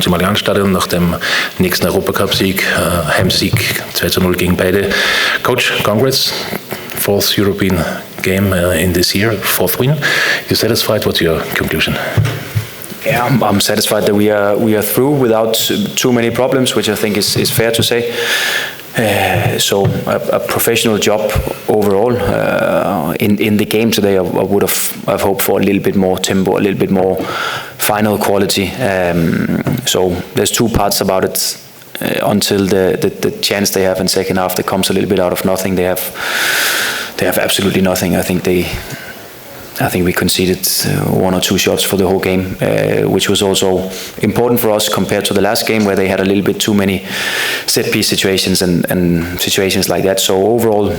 im Allianz Stadion nach dem nächsten Europacup-Sieg, Heimsieg 2:0 gegen Paide. Coach, congrats, 4th European game in this year, 4th win. You satisfied? What's your conclusion? Yeah, I'm satisfied that we are through without too many problems, which I think is fair to say. So a professional job overall. In the game today, I would have hoped for a little bit more tempo, a little bit more final quality. So there's two parts about it. Until the chance they have in second half, that comes a little bit out of nothing. They have absolutely nothing. I think we conceded 1 or 2 shots for the whole game, which was also important for us compared to the last game where they had a little bit too many set piece situations and situations like that. So overall,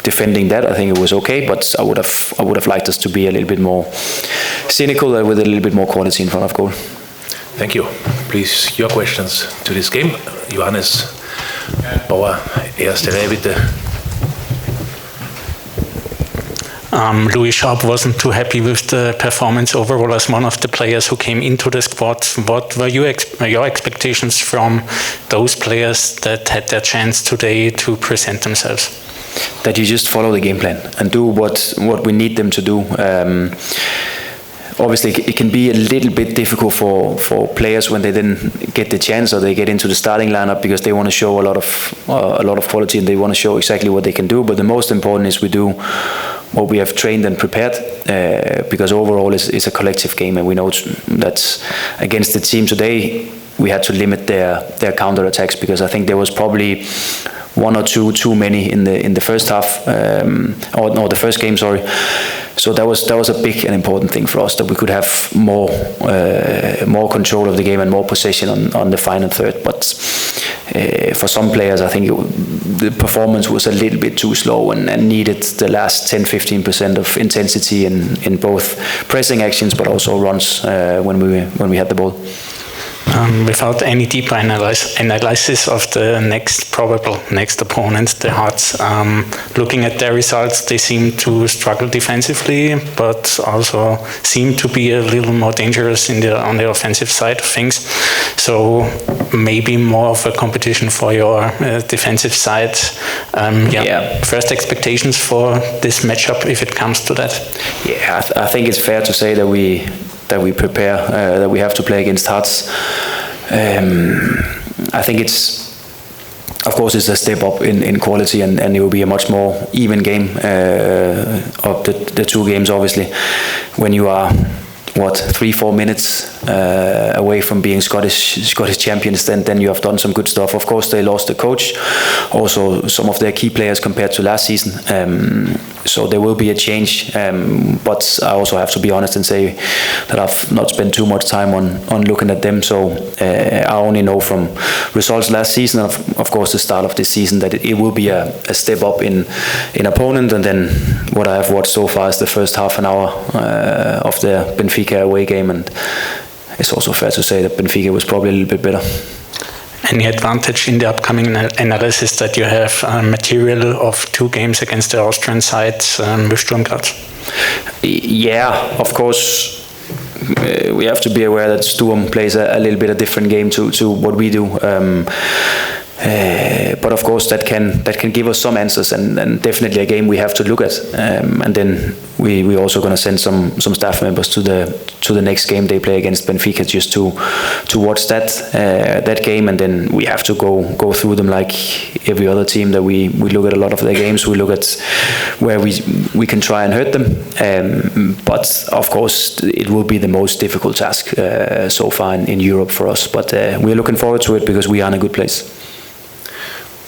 defending that, I think it was okay, but I would have liked us to be a little bit more cynical with a little bit more quality in front of goal. Thank you. Please, your questions to this game. Johannes, Bauer, erste Reihe bitte. Louis Sharp wasn't too happy with the performance overall as one of the players who came into the squad. What were your expectations from those players that had their chance today to present themselves? That you just follow the game plan and do what we need them to do. Obviously, it can be a little bit difficult for players when they didn't get the chance or they get into the starting lineup because they want to show a lot of quality and they want to show exactly what they can do. But the most important is we do what we have trained and prepared, because overall it's a collective game, and we know that against the team today we had to limit their counter attacks because I think there was probably 1 or 2 too many in the first half, the first game, sorry. So that was a big and important thing for us, that we could have more control of the game and more possession on the final third. But for some players, I think the performance was a little bit too slow and needed the last 10-15% of intensity in both pressing actions but also runs when we had the ball. Without any deeper analysis of the probable next opponent, the Hearts, looking at their results, they seem to struggle defensively, but also seem to be a little more dangerous on the offensive side of things. So maybe more of a competition for your defensive side. First expectations for this matchup, if it comes to that. Yeah, I think it's fair to say that we prepare, that we have to play against Hearts. I think of course it's a step up in quality, and it will be a much more even game of the 2 games, obviously. When you are 3-4 minutes away from being Scottish champions, then you have done some good stuff. Of course, they lost the coach, also some of their key players compared to last season. So there will be a change, but I also have to be honest and say that I've not spent too much time on looking at them. So I only know from results last season, and of course the start of this season, that it will be a step up in opponent. And then what I have watched so far is the first half an hour of the Benfica away game, and it's also fair to say that Benfica was probably a little bit better. Any advantage in the upcoming analysis that you have material of 2 games against the Austrian side with Sturm Graz? Yeah, of course. We have to be aware that Sturm plays a little bit a different game to what we do. But of course that can give us some answers, and definitely a game we have to look at. And then we also going to send some staff members to the next game they play against Benfica, just to watch that game, and then we have to go through them like every other team. That we look at a lot of their games, we look at where we can try and hurt them. But of course it will be the most difficult task so far in Europe for us. But we're looking forward to it because we are in a good place.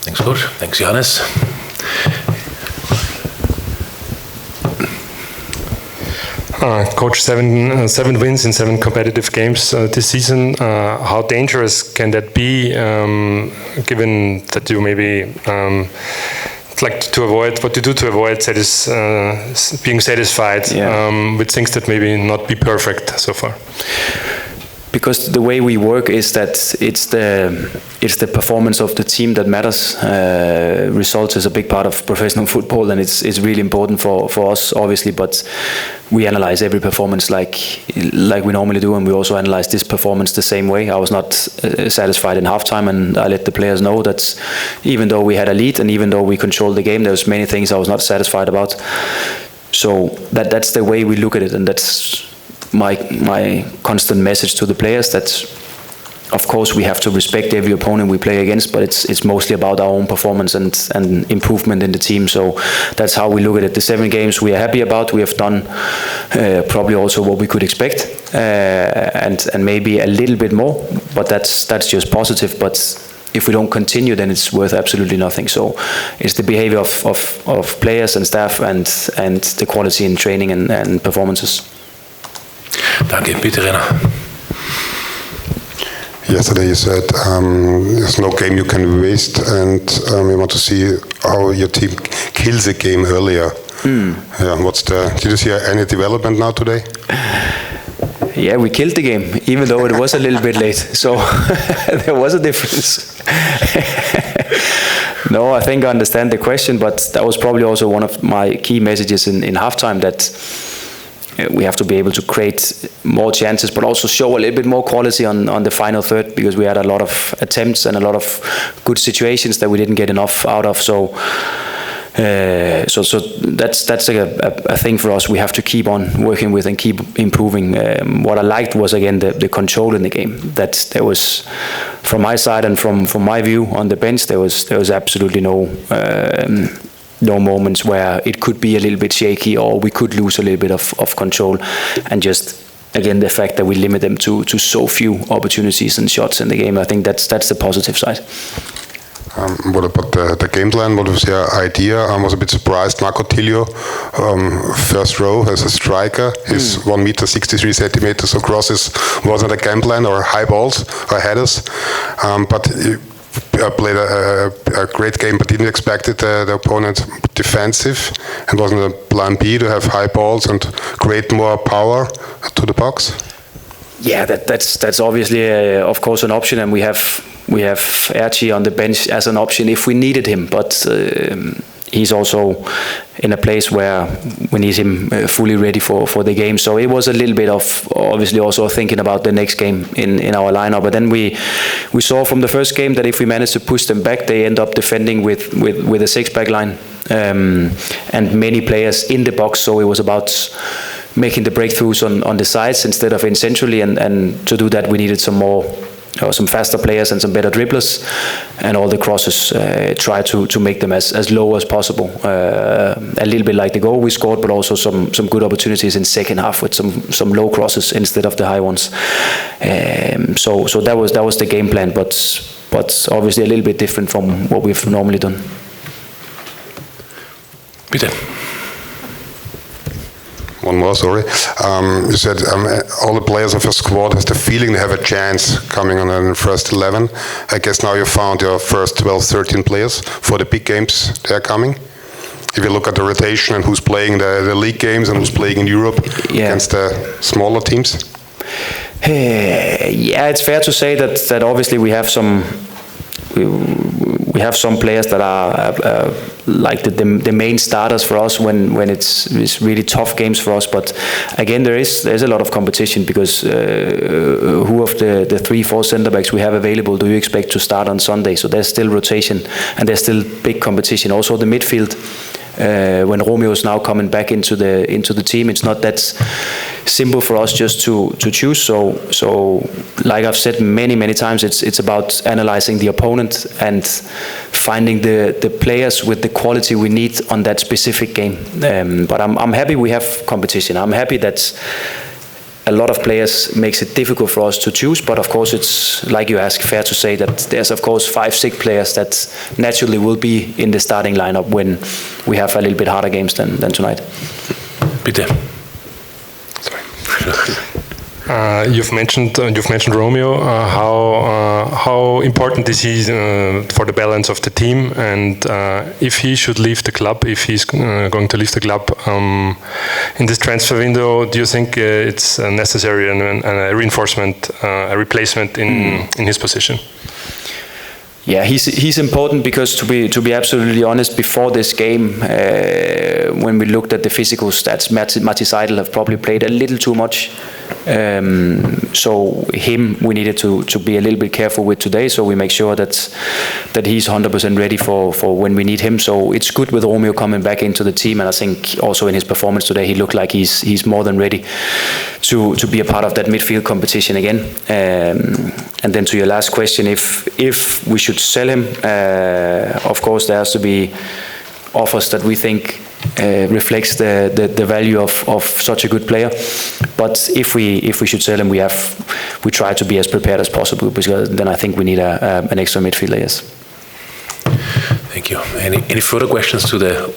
Thanks, Coach. Thanks, Johannes. Coach, 7 wins in 7 competitive games this season. How dangerous can that be, given that you maybe like to avoid what to do to avoid being satisfied with things that maybe not be perfect so far? Because the way we work is that it's the performance of the team that matters. Results is a big part of professional football, and it's really important for us, obviously. But we analyze every performance like we normally do, and we also analyze this performance the same way. I was not satisfied in halftime, and I let the players know that even though we had a lead and even though we controlled the game, there was many things I was not satisfied about. So that's the way we look at it, and that's my constant message to the players, that of course we have to respect every opponent we play against, but it's mostly about our own performance and improvement in the team. So that's how we look at it. The 7 games we are happy about. We have done probably also what we could expect, and maybe a little bit more, but that's just positive. But if we don't continue, then it's worth absolutely nothing. So it's the behavior of players and staff and the quality in training and performances. Danke, bitte Renner. Yesterday you said there's no game you can waste, and we want to see how your team kills a game earlier. Yeah, did you see any development now today? Yeah, we killed the game, even though it was a little bit late. So there was a difference. No, I think I understand the question, but that was probably also one of my key messages in halftime, that we have to be able to create more chances, but also show a little bit more quality on the final third, because we had a lot of attempts and a lot of good situations that we didn't get enough out of. So that's a thing for us. We have to keep on working with and keep improving. What I liked was, again, the control in the game. That there was, from my side and from my view on the bench, there was absolutely no moments where it could be a little bit shaky or we could lose a little bit of control. And just, again, the fact that we limit them to so few opportunities and shots in the game, I think that's the positive side. What about the game plan? What was your idea? I was a bit surprised. Marco Tilio, first row as a striker, is 1 meter 63 centimeters, so crosses wasn't a game plan, or high balls or headers. But he played a great game, but didn't expect the opponent defensive, and wasn't a plan B to have high balls and create more power to the box? Yeah, that's obviously of course an option, and we have Erci on the bench as an option if we needed him, but he's also in a place where we need him fully ready for the game. So it was a little bit of obviously also thinking about the next game in our lineup. But then we saw from the first game that if we manage to push them back, they end up defending with a 6-back line and many players in the box. So it was about making the breakthroughs on the sides instead of in centrally, and to do that we needed some faster players and some better dribblers, and all the crosses try to make them as low as possible. A little bit like the goal we scored, but also some good opportunities in second half with some low crosses instead of the high ones. So that was the game plan, but obviously a little bit different from what we've normally done. Bitte. One more, sorry. You said all the players of your squad has the feeling they have a chance coming on in the first 11. I guess now you found your first 12, 13 players for the big games they are coming. If you look at the rotation and who's playing the league games and who's playing in Europe against the smaller teams. Yeah, it's fair to say that obviously we have some players that are like the main starters for us when it's really tough games for us. But again, there's a lot of competition, because who of the 3-4 centre backs we have available do you expect to start on Sunday? So there's still rotation and there's still big competition. Also the midfield. When Romeo is now coming back into the team, it's not that simple for us just to choose. So like I've said many times, it's about analyzing the opponent and finding the players with the quality we need on that specific game. But I'm happy we have competition. I'm happy that a lot of players makes it difficult for us to choose, but of course it's, like you ask, fair to say that there's of course 5-6 players that naturally will be in the starting lineup when we have a little bit harder games than tonight. Bitte. You've mentioned Romeo. How important is he for the balance of the team? And if he should leave the club, if he's going to leave the club in this transfer window, do you think it's necessary and a reinforcement, a replacement in his position? Yeah, he's important because to be absolutely honest, before this game, when we looked at the physical stats, Matti Seidel have probably played a little too much. So him we needed to be a little bit careful with today. So we make sure that he's 100% ready for when we need him. So it's good with Romeo coming back into the team, and I think also in his performance today, he looked like he's more than ready to be a part of that midfield competition again. And then to your last question, if we should sell him, of course there has to be offers that we think reflects the value of such a good player. But if we should sell him, we try to be as prepared as possible, because then I think we need an extra midfielder. Yes. Thank you. Any further questions to the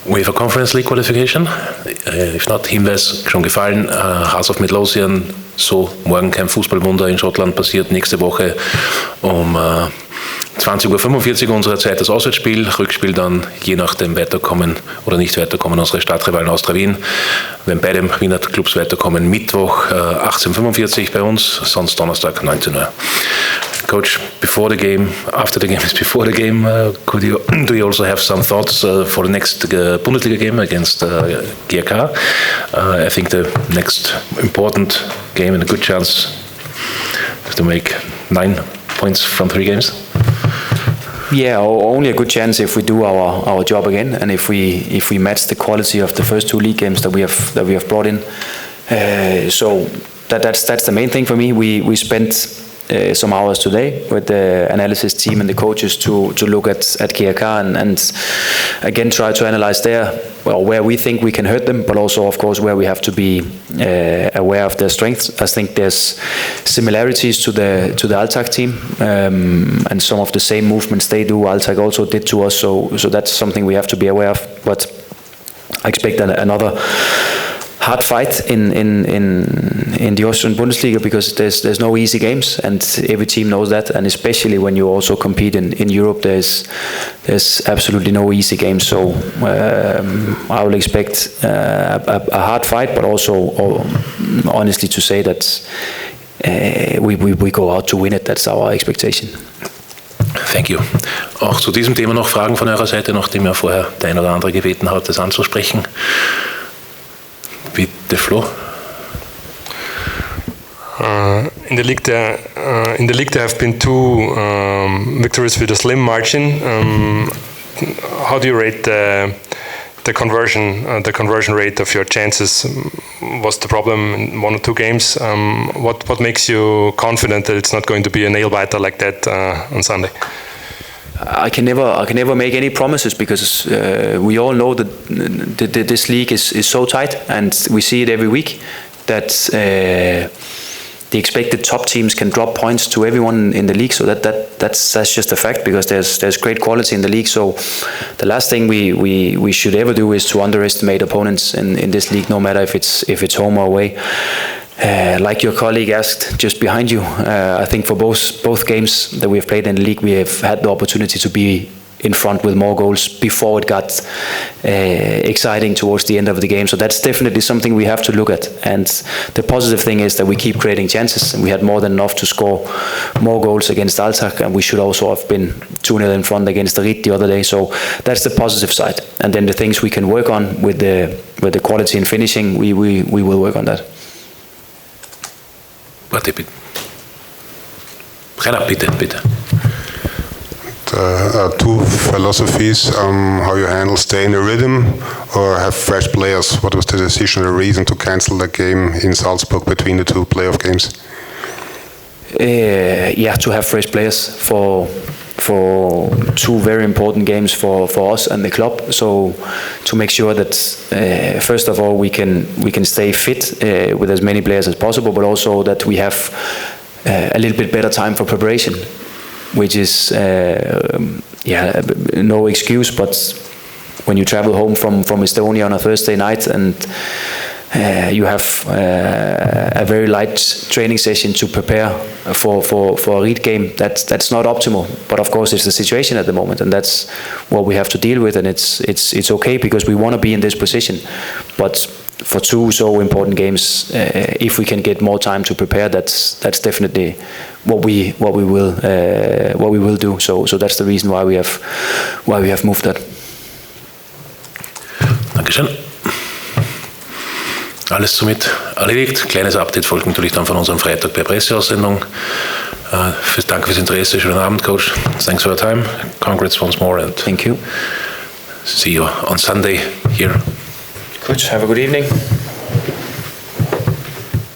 UEFA Conference League qualification? If not, Hinweis schon gefallen. Hearts of Midlothian, so morgen kein Fußballwunder in Schottland passiert. Nächste Woche um 20:45 Uhr unserer Zeit das Auswärtsspiel. Rückspiel dann je nach dem Weiterkommen oder nicht Weiterkommen unsere Stadtrivalen Austria Wien. Wenn beide Wiener Clubs weiterkommen, Mittwoch 18:45 Uhr bei uns, sonst Donnerstag 19 Uhr. Coach, before the game, after the game is before the game, do you also have some thoughts for the next Bundesliga game against GRK? I think the next important game and a good chance to make 9 points from 3 games. Yeah, only a good chance if we do our job again, and if we match the quality of the first 2 league games that we have brought in. So that's the main thing for me. We spent some hours today with the analysis team and the coaches to look at GRK and again try to analyze where we think we can hurt them, but also of course where we have to be aware of their strengths. I think there's similarities to the Altag team, and some of the same movements they do, Altag also did to us. So that's something we have to be aware of. But I expect another hard fight in the Austrian Bundesliga, because there's no easy games, and every team knows that. And especially when you also compete in Europe, there's absolutely no easy games. So I will expect a hard fight, but also honestly to say that we go out to win it. That's our expectation. Thank you. Auch zu diesem Thema noch Fragen von eurer Seite, nachdem ja vorher der ein oder andere gebeten hat, das anzusprechen. Bitte, Flo. In the league, there have been 2 victories with a slim margin. How do you rate the conversion rate of your chances? Was the problem in 1 or 2 games? What makes you confident that it's not going to be a nail biter like that on Sunday? I can never make any promises, because we all know that this league is so tight, and we see it every week that the expected top teams can drop points to everyone in the league. So that's just a fact, because there's great quality in the league. So the last thing we should ever do is to underestimate opponents in this league, no matter if it's home or away. Like your colleague asked just behind you, I think for both games that we have played in the league, we have had the opportunity to be in front with more goals before it got exciting towards the end of the game. So that's definitely something we have to look at. And the positive thing is that we keep creating chances, and we had more than enough to score more goals against Altag, and we should also have been 2-0 in front against Rede the other day. So that's the positive side. And then the things we can work on with the quality in finishing, we will work on that. Warte, bitte. Rainer, bitte. Two philosophies, how you handle stay in a rhythm or have fresh players. What was the decision, the reason to cancel the game in Salzburg between the 2 playoff games? To have fresh players for 2 very important games for us and the club. So to make sure that first of all we can stay fit with as many players as possible, but also that we have a little bit better time for preparation, which is no excuse. But when you travel home from Estonia on a Thursday night and you have a very light training session to prepare for a Rede game. That's not optimal, but of course it's the situation at the moment, and that's what we have to deal with. And it's okay because we want to be in this position. But for two so important games, if we can get more time to prepare, that's definitely what we will do. So that's the reason why we have moved that. Dankeschön. Alles somit erledigt. Kleines Update folgt natürlich dann von unserem Freitag per Presseaussendung. Danke fürs Interesse. Schönen Abend, Coach. Thanks for your time. Congrats once more and thank you. See you on Sunday here. Coach, have a good evening.